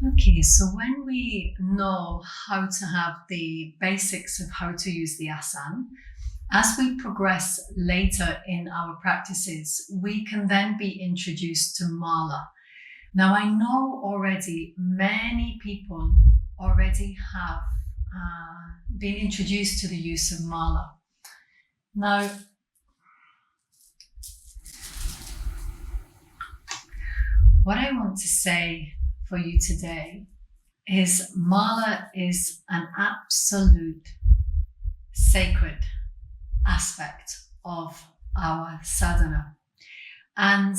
Okay, so when we know how to have the basics of how to use the asana, as we progress later in our practices, we can then be introduced to mala. Now, I know already many people already have been introduced to the use of mala. Now, what I want to say for you today is mala is an absolute sacred aspect of our sadhana. And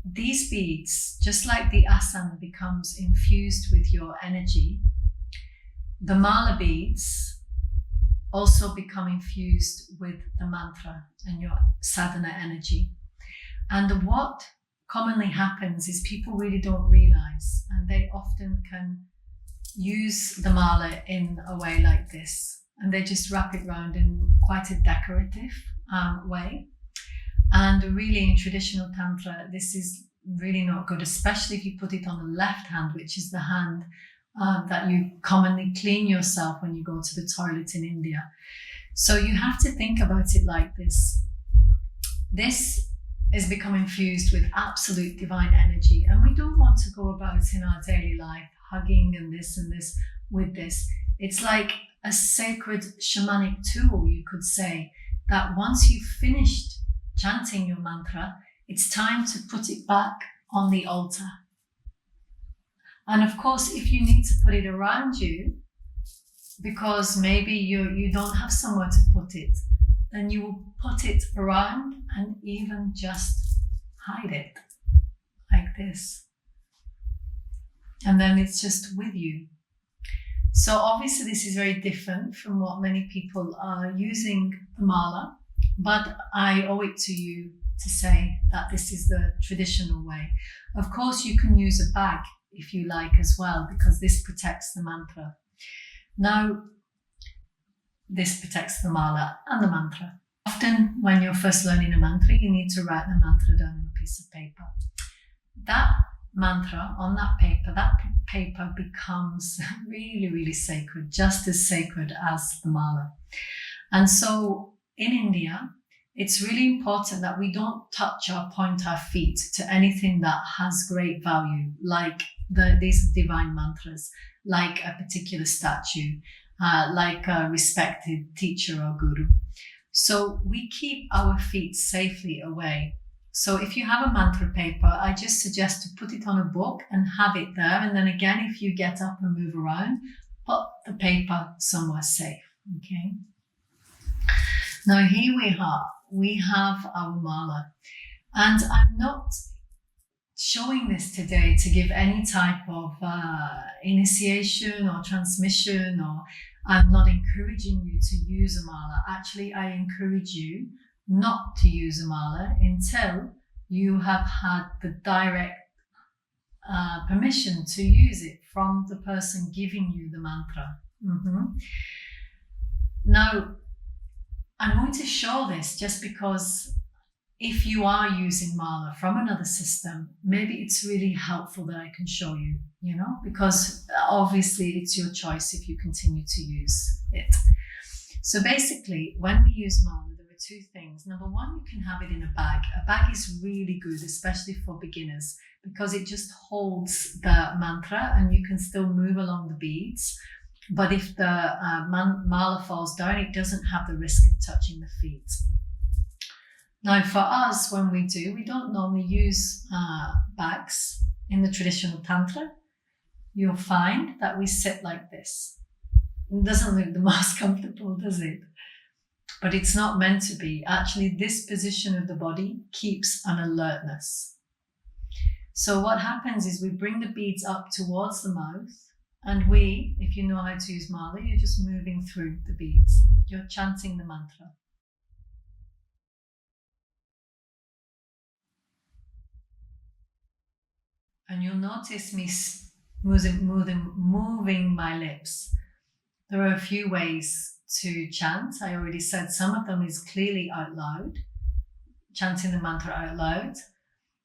these beads, just like the asana becomes infused with your energy, the mala beads also become infused with the mantra and your sadhana energy. And what commonly happens is people really don't realize, and they often can use the mala in a way like this, and they just wrap it around in quite a decorative way. And really, in traditional Tantra, this is really not good, especially if you put it on the left hand, which is the hand that you commonly clean yourself when you go to the toilet in India. So you have to think about it like this. This is become infused with absolute divine energy, and we don't want to go about in our daily life hugging and this with this. It's like a sacred shamanic tool, you could say, that once you've finished chanting your mantra, it's time to put it back on the altar. And of course, if you need to put it around you, because maybe you don't have somewhere to put it, then you will put it around and even just hide it like this. And then it's just with you. So obviously this is very different from what many people are using the mala, but I owe it to you to say that this is the traditional way. Of course, you can use a bag if you like as well, because this protects the mantra. Now, this protects the mala and the mantra. Often when you're first learning a mantra, you need to write the mantra down on a piece of paper. That mantra on that paper becomes really, really sacred, just as sacred as the mala. And so in India, it's really important that we don't touch or point our feet to anything that has great value, like these divine mantras, like a particular statue, like a respected teacher or guru. So we keep our feet safely away. So if you have a mantra paper, I just suggest to put it on a book and have it there. And then again, if you get up and move around, put the paper somewhere safe, okay? Now here we have our mala. And I'm not showing this today to give any type of initiation or transmission, or I'm not encouraging you to use a mala. Actually, I encourage you not to use a mala until you have had the direct permission to use it from the person giving you the mantra. Now, I'm going to show this just because if you are using mala from another system, maybe it's really helpful that I can show you, because obviously it's your choice if you continue to use it. So basically, when we use mala, there are two things. Number one, you can have it in a bag. A bag is really good, especially for beginners, because it just holds the mantra and you can still move along the beads. But if the mala falls down, it doesn't have the risk of touching the feet. Now, for us, when we don't normally use bags in the traditional Tantra. You'll find that we sit like this. It doesn't look the most comfortable, does it? But it's not meant to be. Actually, this position of the body keeps an alertness. So what happens is we bring the beads up towards the mouth, and if you know how to use mala, you're just moving through the beads. You're chanting the mantra. And you'll notice me moving my lips. There are a few ways to chant. I already said some of them is clearly out loud, chanting the mantra out loud.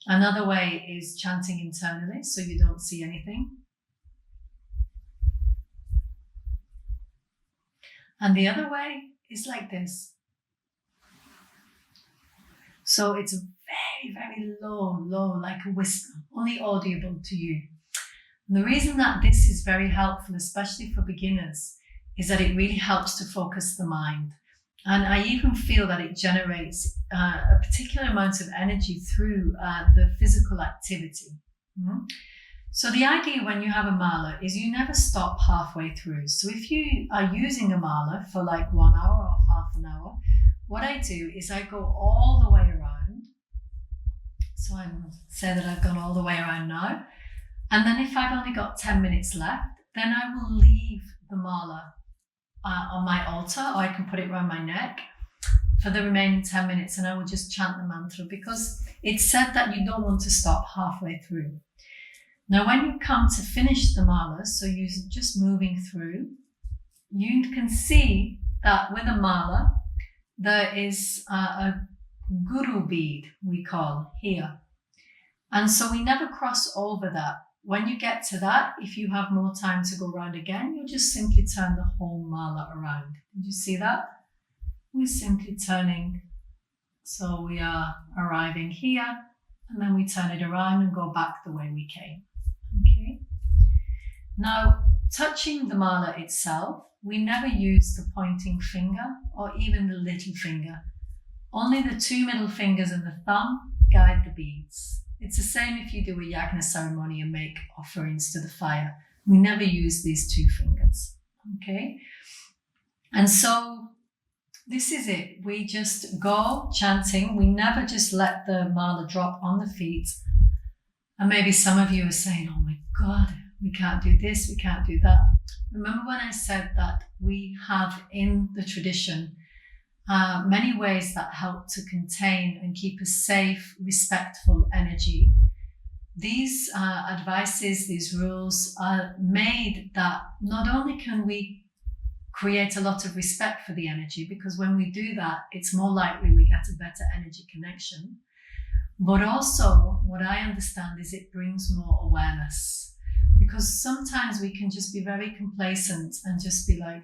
Another way is chanting internally, so you don't see anything. And the other way is like this. So it's very, very low, like a whisper, only audible to you. And the reason that this is very helpful, especially for beginners, is that it really helps to focus the mind. And I even feel that it generates a particular amount of energy through the physical activity. Mm-hmm. So the idea when you have a mala is you never stop halfway through. So if you are using a mala for like 1 hour or half an hour, what I do is I go all the way around. So I say that I've gone all the way around now. And then if I've only got 10 minutes left, then I will leave the mala on my altar, or I can put it around my neck for the remaining 10 minutes, and I will just chant the mantra, because it's said that you don't want to stop halfway through. Now, when you come to finish the mala, so you're just moving through, you can see that with a mala, there is a guru bead, we call here. And so we never cross over that. When you get to that, if you have more time to go around again, you'll just simply turn the whole mala around. Did you see that? We're simply turning. So we are arriving here, and then we turn it around and go back the way we came. Okay. Now, touching the mala itself, we never use the pointing finger or even the little finger. Only the 2 middle fingers and the thumb guide the beads. It's the same if you do a yagna ceremony and make offerings to the fire. We never use these 2 fingers, okay? And so this is it. We just go chanting. We never just let the mala drop on the feet. And maybe some of you are saying, oh my God, we can't do this, we can't do that. Remember when I said that we have in the tradition many ways that help to contain and keep a safe, respectful energy. These advices, these rules are made that not only can we create a lot of respect for the energy, because when we do that, it's more likely we get a better energy connection. But also, what I understand is it brings more awareness, because sometimes we can just be very complacent and just be like,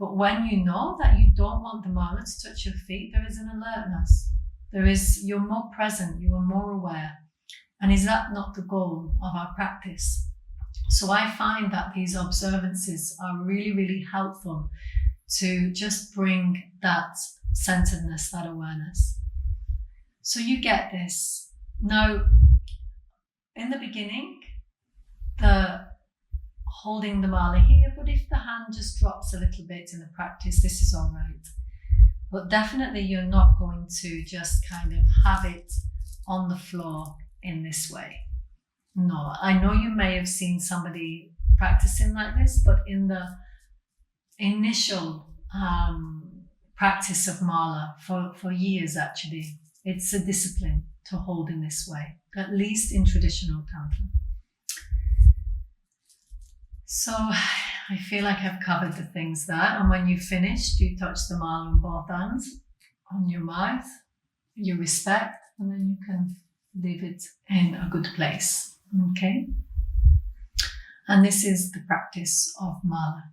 But when you know that you don't want the mala to touch your feet, there is an alertness. You're more present, you are more aware. And is that not the goal of our practice? So I find that these observances are really, really helpful to just bring that centeredness, that awareness. So you get this. Now, in the beginning, the holding the mala here, but if the hand just drops a little bit in the practice, this is all right. But definitely you're not going to just kind of have it on the floor in this way. No, I know you may have seen somebody practicing like this, but in the initial practice of mala for years actually, it's a discipline to hold in this way, at least in traditional Tantra. So I feel like I've covered the things there. And when you've finished, you touch the mala on both hands, on your mouth, you respect, and then you can leave it in a good place. Okay? And this is the practice of mala.